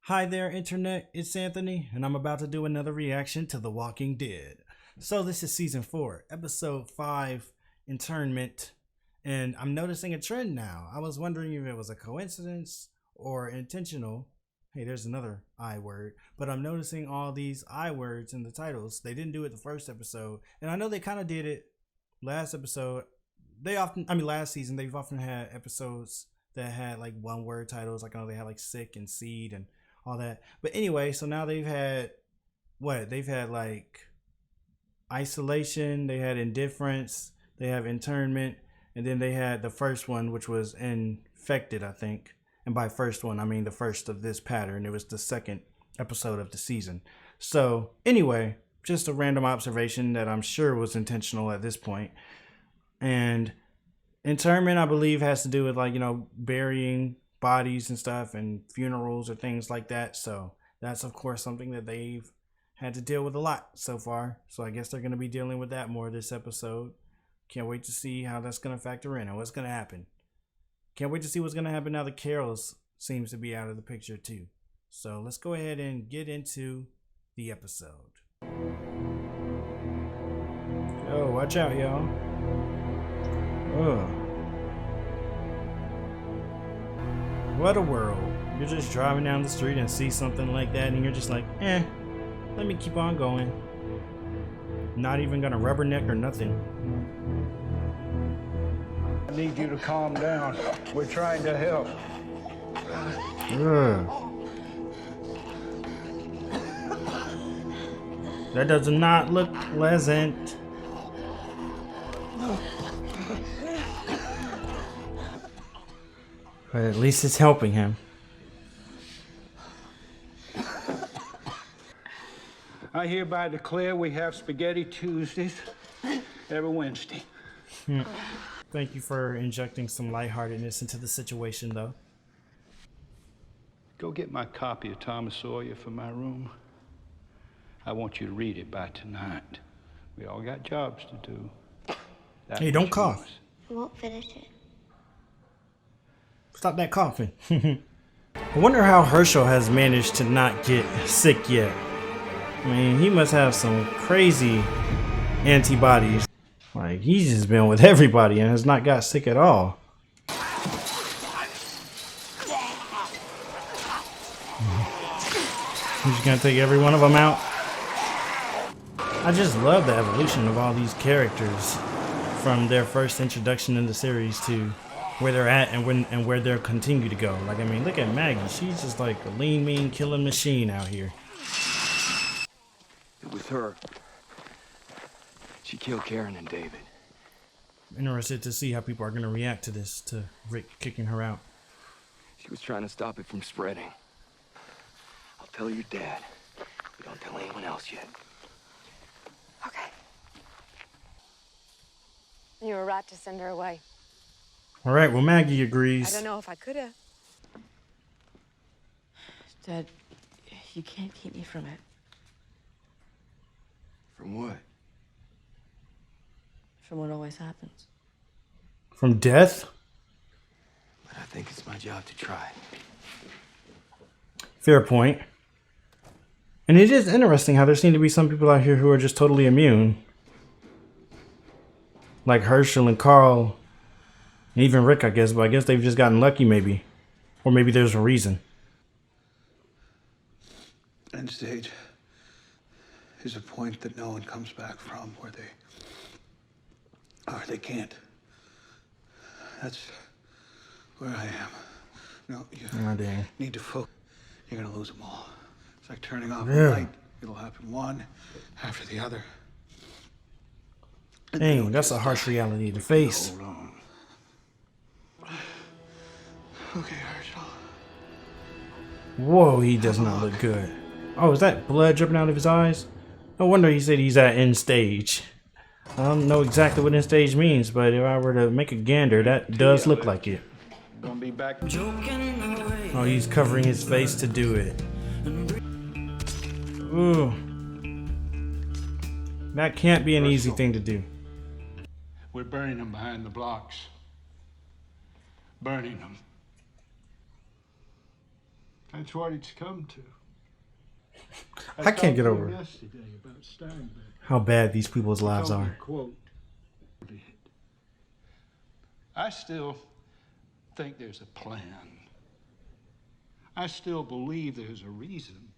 Hi there, Internet. It's Anthony, and I'm about to do another reaction to The Walking Dead. So, this is season 4, episode 5, Internment, and I'm noticing a trend now. I was wondering if it was a coincidence or intentional. Hey, there's another I word, but I'm noticing all these I words in the titles. They didn't do it the first episode, and I know they kind of did it last episode. Last season, they've often had episodes that had like one word titles. Like I know they had like sick and seed and all that. But anyway, so now they've had what? They've had like isolation, they had indifference, they have internment, and then they had the first one, which was infected, I think. And by first one, I mean the first of this pattern. It was the second episode of the season. So anyway, just a random observation that I'm sure was intentional at this point. And internment, I believe, has to do with like, burying bodies and stuff and funerals or things like that. So that's of course something that they've had to deal with a lot so far. So I guess they're going to be dealing with that more this episode. Can't wait to see how that's going to factor in and what's going to happen. Can't wait to see what's going to happen now that Carol's seems to be out of the picture too. So let's go ahead and get into the episode. Oh, watch out, y'all. Oh. What a world. You're just driving down the street and see something like that and you're just like, let me keep on going. Not even gonna rubberneck or nothing. I need you to calm down. We're trying to help. Ugh. That does not look pleasant. But at least it's helping him. I hereby declare we have Spaghetti Tuesdays every Wednesday. Thank you for injecting some lightheartedness into the situation, though. Go get my copy of Thomas Sawyer from my room. I want you to read it by tonight. We all got jobs to do. Hey, don't cough. I won't finish it. Stop that coughing. I wonder how Herschel has managed to not get sick yet. I mean, he must have some crazy antibodies. Like, he's just been with everybody and has not got sick at all. He's just gonna take every one of them out. I just love the evolution of all these characters from their first introduction in the series to where they're at and where they'll continue to go. Like, I mean, look at Maggie. She's just like a lean, mean, killing machine out here. It was her. She killed Karen and David. Interested to see how people are going to react to this, to Rick kicking her out. She was trying to stop it from spreading. I'll tell your dad. But don't tell anyone else yet. Okay. You were right to send her away. All right, well, Maggie I agrees. don't know if I could have. Dad, you can't keep me from it. From what? From what always happens. From death? But I think it's my job to try. Fair point. And it is interesting how there seem to be some people out here who are just totally immune. Like Herschel and Carl. And even Rick, I guess. But I guess they've just gotten lucky, maybe. Or maybe there's a reason. End stage is a point that no one comes back from, where they can't. That's where I am. No, you Dang. need to focus. You're gonna lose them all. It's like turning off Yeah. a light. It'll happen one after the other. Dang, that's a harsh reality to face. Hold on. Okay, Herschel. Whoa, he does not look good. Oh, is that blood dripping out of his eyes? No wonder he said he's at end stage. I don't know exactly what end stage means, but if I were to make a gander, that does look like it. Gonna be back. Oh, he's covering his face to do it. Ooh. That can't be an easy thing to do. We're burning them behind the blocks. Burning them. That's what it's come to. I can't get over yesterday about Steinbeck. how bad these people's lives Told me, are. quote, I still think there's a plan. I still believe there's a reason.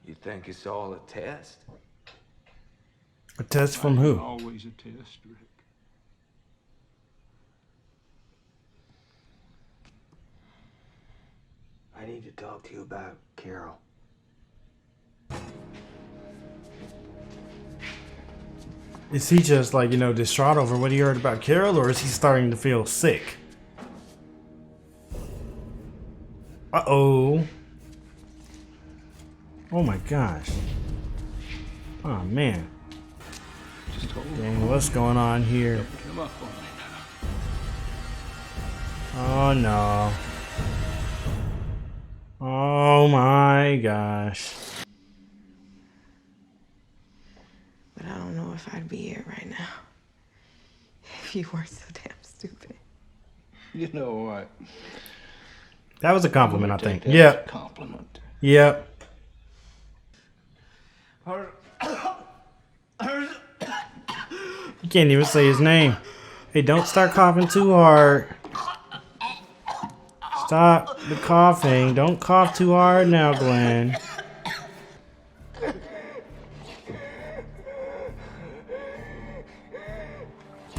You think it's all a test? A test from Ain't who? Always a test, Rick. I need to talk to you about Carol. Is he just like, distraught over what he heard about Carol, or is he starting to feel sick? Uh-oh. Oh my gosh. Oh man. Just hold Dang, what's going on here? him up on me now. Oh no. Oh my gosh. But I don't know if I'd be here right now if you weren't so damn stupid. You know what? That was a compliment, I I'm gonna think. take that as a Yep. compliment. Yep. You can't even say his name. Hey, don't start coughing too hard. Stop the coughing. Don't cough too hard now, Glenn.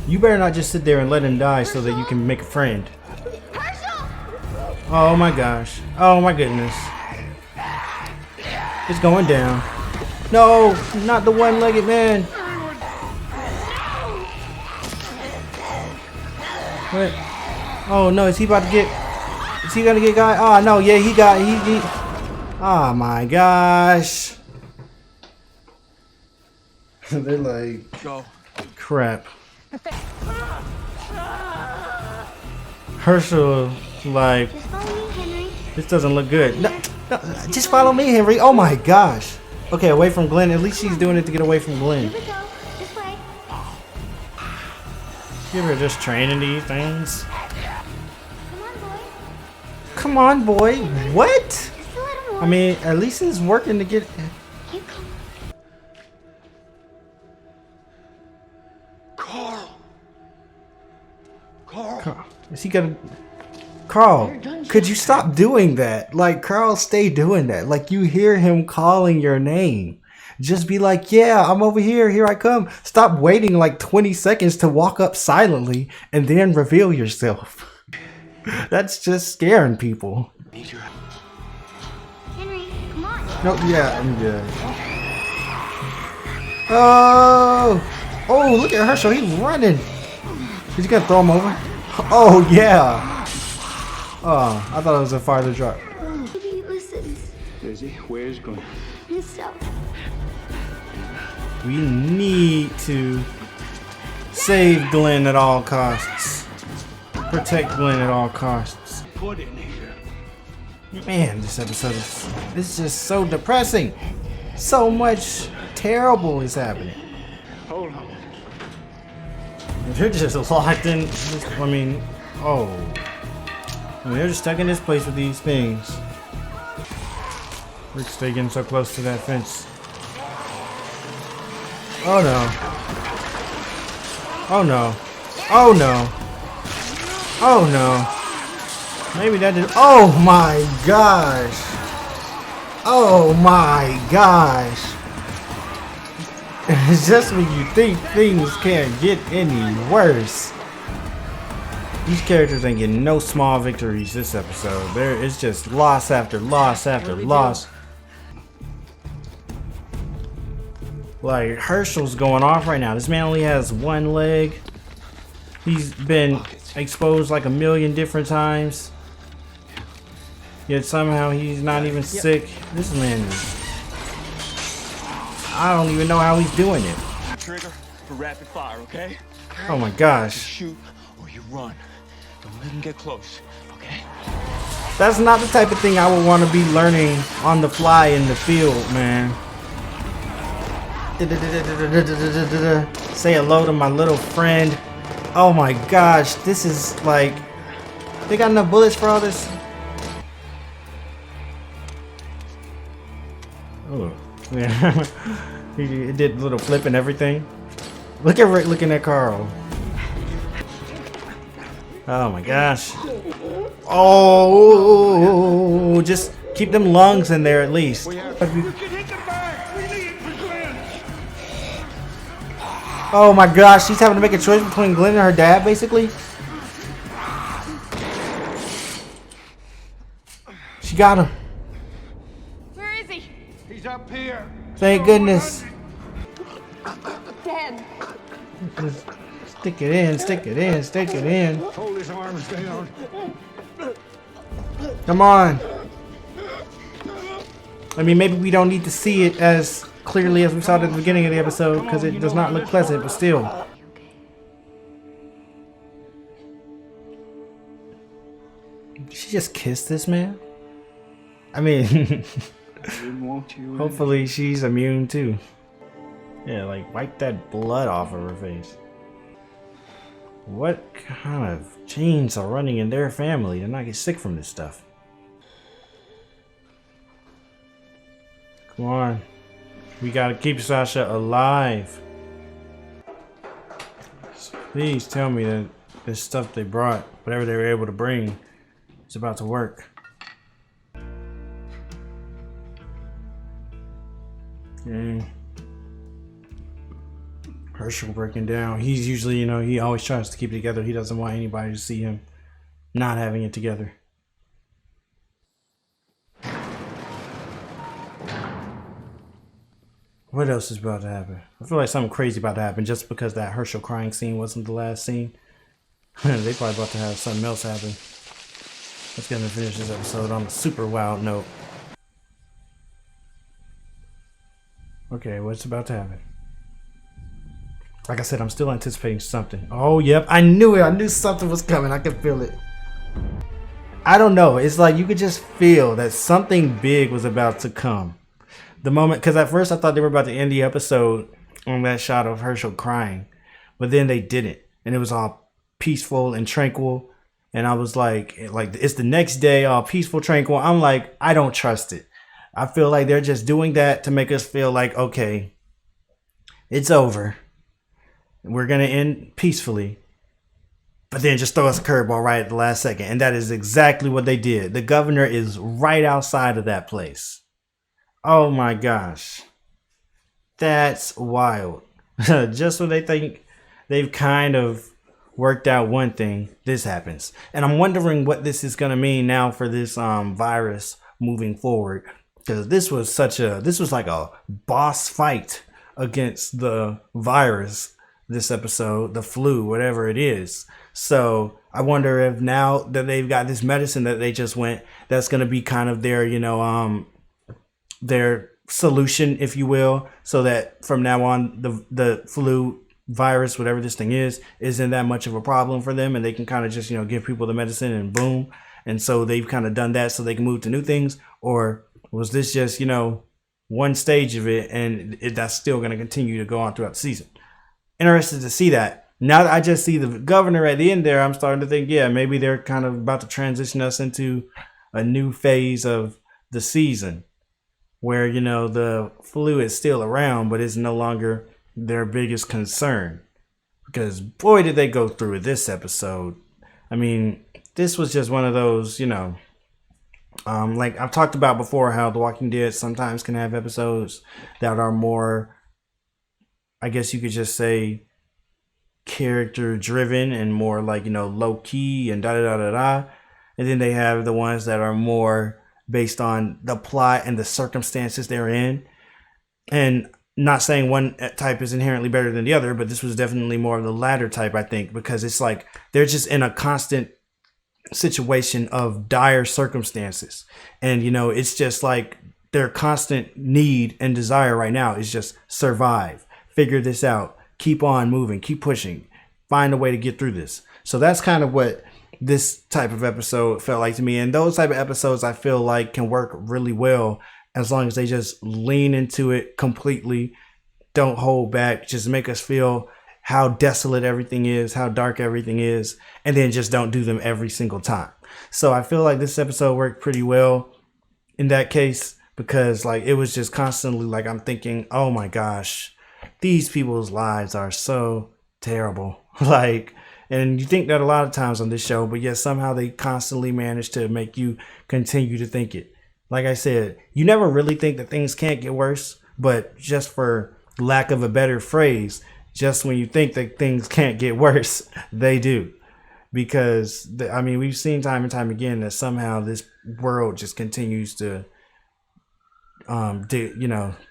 You better not just sit there and let him die so that you can make a friend. Oh my gosh. Oh my goodness. It's going down. No, not the one-legged man. What? Oh no, is he about to get... Is he gonna get guy? Oh no, yeah, he got... He oh my gosh. They're like... Go. Crap. Herschel, like... This doesn't look good. No, no, just follow me, Henry. Oh my gosh. Okay, away from Glenn. At least she's doing it to get away from Glenn. Here we go. This way. You ever just training these things? Come on, boy. Come on, boy. What? Just a little more. I mean, at least it's working to get... You come. Carl! Carl! Is he gonna... Carl, could you stop doing that? Like, Carl, stay doing that. Like, you hear him calling your name. Just be like, yeah, I'm over here. Here I come. Stop waiting like 20 seconds to walk up silently and then reveal yourself. That's just scaring people. Need your help. Henry, come on. No, yeah, I'm good. Oh! Oh, look at Herschel. He's running. He's gonna throw him over. Oh, yeah. Oh, I thought it was a farther drop. Maybe he listens. Is he? Where's Glenn? Himself. We need to save Glenn at all costs. Protect Glenn at all costs. Put in here. Man, this episode is just so depressing. So much terrible is happening. Hold on. They're just locked in. I mean, oh. I mean, they're just stuck in this place with these things. Rick's stay getting so close to that fence. Oh no. Oh no. Oh no. Oh no. Maybe that did. Oh my gosh. Oh my gosh. It's just when you think things can't get any worse. These characters ain't getting no small victories this episode. It's just loss after loss after loss. Like, Herschel's going off right now. This man only has one leg. He's been exposed like a million different times. Yet somehow he's not even sick. This man is... I don't even know how he's doing it. Trigger for rapid fire, okay? Oh my gosh. Shoot or you run. Don't let him get close, okay? That's not the type of thing I would want to be learning on the fly in the field, man. Say hello to my little friend. Oh my gosh, this is like... They got enough bullets for all this? Oh, yeah. He did a little flip and everything. Look at Rick looking at Carl. Oh my gosh. Oh, just keep them lungs in there at least. Oh my gosh, she's having to make a choice between Glenn and her dad, basically. She got him. Where is he? He's up here. Thank goodness. Dead. Just stick it in, stick it in, stick it in. Hold his arms down. Come on. I mean, maybe we don't need to see it as clearly as we saw it at the beginning of the episode because it does not look pleasant, but still. Did she just kiss this man? I mean, Didn't want you. hopefully she's immune too. Yeah, like wipe that blood off of her face. What kind of genes are running in their family to not get sick from this stuff? Come on. We gotta keep Sasha alive. So please tell me that this stuff they brought, whatever they were able to bring, is about to work. Dang. Herschel breaking down. He's usually, you know, he always tries to keep it together. He doesn't want anybody to see him not having it together. What else is about to happen? I feel like something crazy about to happen just because that Herschel crying scene wasn't the last scene. They probably about to have something else happen. Let's get to finish this episode on a super wild note. Okay, what's about to happen? Like I said, I'm still anticipating something. Oh, yep. I knew it. I knew something was coming. I could feel it. I don't know. It's like you could just feel that something big was about to come. The moment, because at first I thought they were about to end the episode on that shot of Herschel crying. But then they didn't. And it was all peaceful and tranquil. And I was like, it's the next day, all peaceful, tranquil. I'm like, I don't trust it. I feel like they're just doing that to make us feel like, okay, it's over. We're going to end peacefully. But then just throw us a curveball right at the last second. And that is exactly what they did. The governor is right outside of that place. Oh my gosh. That's wild. Just when they think they've kind of worked out one thing, this happens. And I'm wondering what this is going to mean now for this virus moving forward. Because this was like a boss fight against the virus this episode, the flu, whatever it is. So I wonder if now that they've got this medicine that they just went, that's going to be kind of their, their solution, if you will, so that from now on the flu virus, whatever this thing is, isn't that much of a problem for them, and they can kind of just, give people the medicine and boom. And so they've kind of done that so they can move to new things. Or was this just, one stage of it and that's still going to continue to go on throughout the season? Interested to see that. Now that I just see the governor at the end there, I'm starting to think, yeah, maybe they're kind of about to transition us into a new phase of the season where, the flu is still around, but it's no longer their biggest concern. Because boy, did they go through it this episode. I mean, this was just one of those, like I've talked about before, how The Walking Dead sometimes can have episodes that are more, I guess you could just say, character driven and more like, low key and da da da da da. And then they have the ones that are more based on the plot and the circumstances they're in. And not saying one type is inherently better than the other, but this was definitely more of the latter type, I think, because it's like they're just in a constant situation of dire circumstances. And, it's just like their constant need and desire right now is just survive, figure this out, keep on moving, keep pushing, find a way to get through this. So that's kind of what this type of episode felt like to me. And those type of episodes I feel like can work really well as long as they just lean into it completely, don't hold back, just make us feel how desolate everything is, how dark everything is, and then just don't do them every single time. So I feel like this episode worked pretty well in that case. because like it was just constantly like I'm thinking, oh my gosh, these people's lives are so terrible. Like, and you think that a lot of times on this show, but yet somehow they constantly manage to make you continue to think it. Like I said, you never really think that things can't get worse, but just for lack of a better phrase, just when you think that things can't get worse, they do. Because I mean, we've seen time and time again that somehow this world just continues to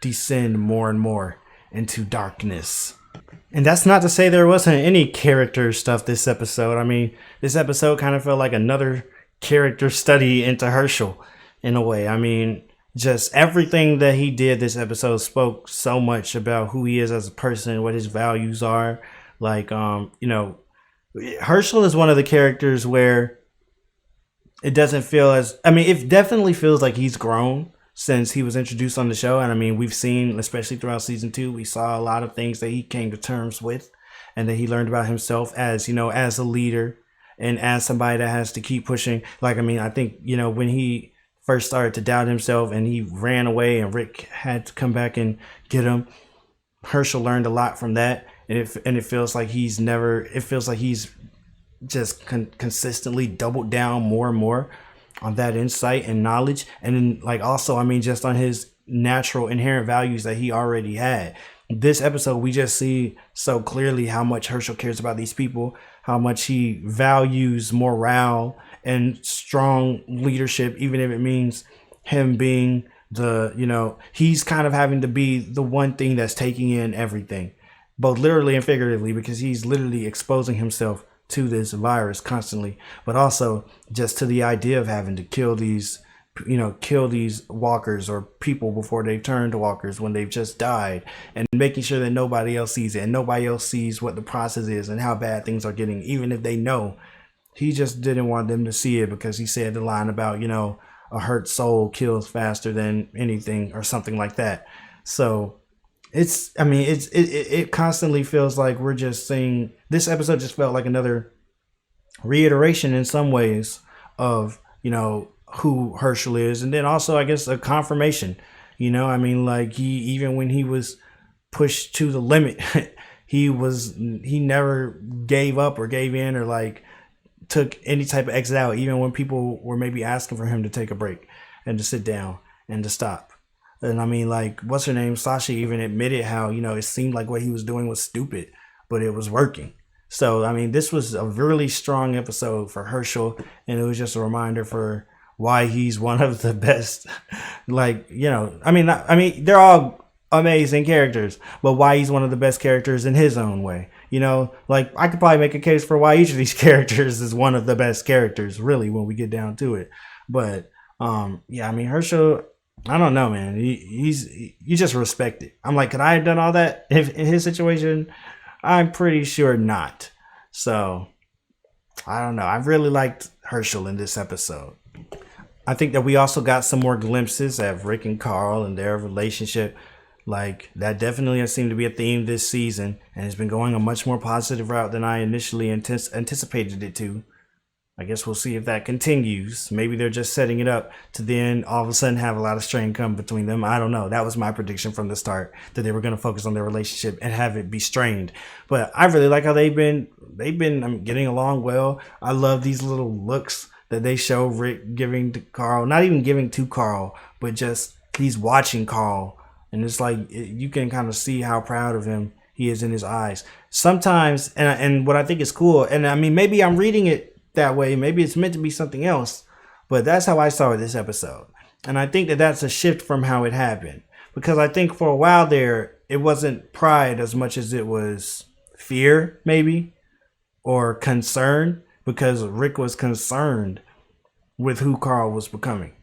descend more and more into darkness. And that's not to say there wasn't any character stuff this episode. I mean, this episode kind of felt like another character study into Herschel in a way. I mean, just everything that he did this episode spoke so much about who he is as a person, what his values are. Like, Herschel is one of the characters where it doesn't feel as, I mean, it definitely feels like he's grown since he was introduced on the show. And I mean, we've seen, especially throughout season 2, we saw a lot of things that he came to terms with and that he learned about himself as, as a leader and as somebody that has to keep pushing. Like, I mean, I think, when he first started to doubt himself and he ran away and Rick had to come back and get him, Herschel learned a lot from that. And it feels like he's just consistently doubled down more and more on that insight and knowledge. And then like also, I mean, just on his natural inherent values that he already had. This episode, we just see so clearly how much Herschel cares about these people, how much he values morale and strong leadership, even if it means him being he's kind of having to be the one thing that's taking in everything, both literally and figuratively, because he's literally exposing himself to this virus constantly, but also just to the idea of having to kill these walkers or people before they turn to walkers when they've just died, and making sure that nobody else sees it and nobody else sees what the process is and how bad things are getting, even if they know. He just didn't want them to see it because he said the line about, a hurt soul kills faster than anything or something like that. So it constantly feels like we're just seeing, this episode just felt like another reiteration in some ways of, who Herschel is. And then also, I guess, a confirmation, I mean, like even when he was pushed to the limit, he never gave up or gave in or like took any type of exit out, even when people were maybe asking for him to take a break and to sit down and to stop. And I mean, like, what's her name? Sasha even admitted how, it seemed like what he was doing was stupid, but it was working. So, I mean, this was a really strong episode for Herschel, and it was just a reminder for why he's one of the best. Like, they're all amazing characters, but why he's one of the best characters in his own way. Like, I could probably make a case for why each of these characters is one of the best characters, really, when we get down to it. But, Herschel, I don't know, man. You just respect it. I'm like, could I have done all that in his situation? I'm pretty sure not. So, I don't know. I really liked Herschel in this episode. I think that we also got some more glimpses at Rick and Carl and their relationship. Like, that definitely has seemed to be a theme this season, and it's been going a much more positive route than I initially anticipated it to. I guess we'll see if that continues. Maybe they're just setting it up to then all of a sudden have a lot of strain come between them. I don't know. That was my prediction from the start, that they were going to focus on their relationship and have it be strained. But I really like how they've been getting along well. I love these little looks that they show Rick giving to Carl. Not even giving to Carl, but just he's watching Carl. And it's like you can kind of see how proud of him he is in his eyes. Sometimes, and what I think is cool, and I mean, maybe I'm reading it that way, maybe it's meant to be something else, but that's how I saw this episode. And I think that that's a shift from how it happened, because I think for a while there, it wasn't pride as much as it was fear, maybe, or concern, because Rick was concerned with who Carl was becoming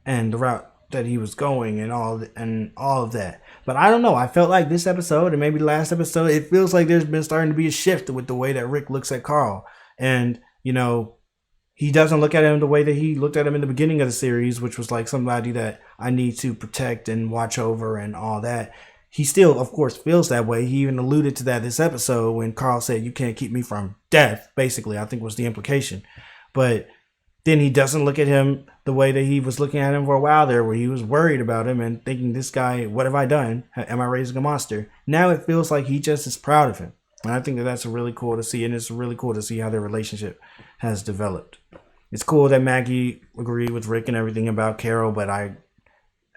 and the route that he was going and all of that. But I don't know. I felt like this episode and maybe the last episode, it feels like there's been starting to be a shift with the way that Rick looks at Carl. And, he doesn't look at him the way that he looked at him in the beginning of the series, which was like somebody that I need to protect and watch over and all that. He still, of course, feels that way. He even alluded to that this episode when Carl said, "You can't keep me from death," basically, I think was the implication. But then he doesn't look at him the way that he was looking at him for a while there, where he was worried about him and thinking, this guy, what have I done? Am I raising a monster? Now it feels like he just is proud of him. And I think that that's really cool to see. And it's really cool to see how their relationship has developed. It's cool that Maggie agreed with Rick and everything about Carol, but I'm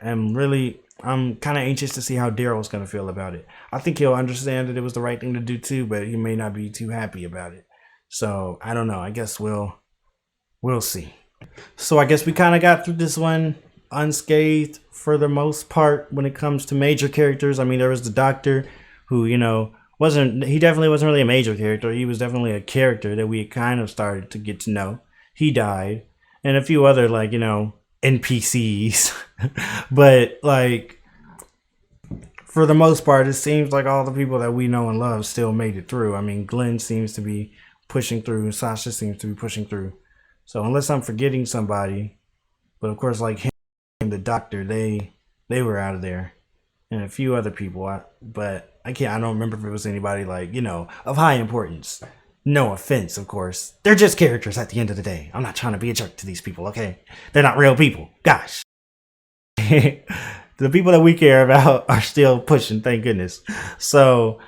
kind of anxious to see how Daryl's going to feel about it. I think he'll understand that it was the right thing to do too, but he may not be too happy about it. So I don't know. I guess we'll see. So I guess we kind of got through this one unscathed for the most part when it comes to major characters. I mean, there was the doctor who, he definitely wasn't really a major character. He was definitely a character that we kind of started to get to know. He died. And a few other, NPCs. But, for the most part, it seems like all the people that we know and love still made it through. I mean, Glenn seems to be pushing through. Sasha seems to be pushing through. So unless I'm forgetting somebody, but of course, like him and the doctor, they were out of there, and a few other people. I don't remember if it was anybody of high importance. No offense, of course. They're just characters at the end of the day. I'm not trying to be a jerk to these people, okay? They're not real people. Gosh. The people that we care about are still pushing, thank goodness. So,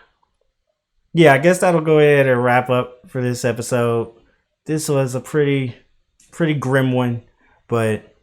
yeah, I guess that'll go ahead and wrap up for this episode. This was a pretty grim one, but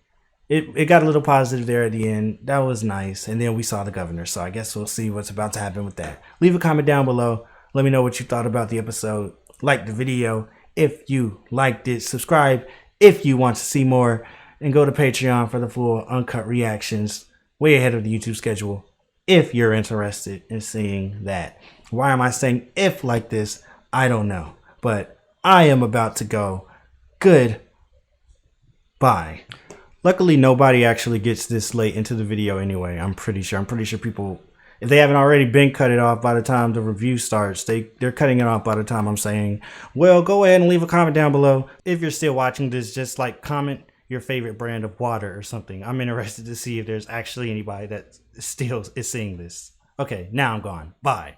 it got a little positive there at the end. That was nice. And then we saw the governor, so I guess we'll see what's about to happen with that. Leave a comment down below. Let me know what you thought about the episode. Like the video if you liked it. Subscribe if you want to see more. And go to Patreon for the full uncut reactions way ahead of the YouTube schedule if you're interested in seeing that. Why am I saying if like this? I don't know. But I am about to go. Goodbye. Luckily, nobody actually gets this late into the video anyway. I'm pretty sure people, if they haven't already been cut it off by the time the review starts, they're cutting it off by the time I'm saying, well, go ahead and leave a comment down below. If you're still watching this, just comment your favorite brand of water or something. I'm interested to see if there's actually anybody that still is seeing this. Okay, now I'm gone. Bye.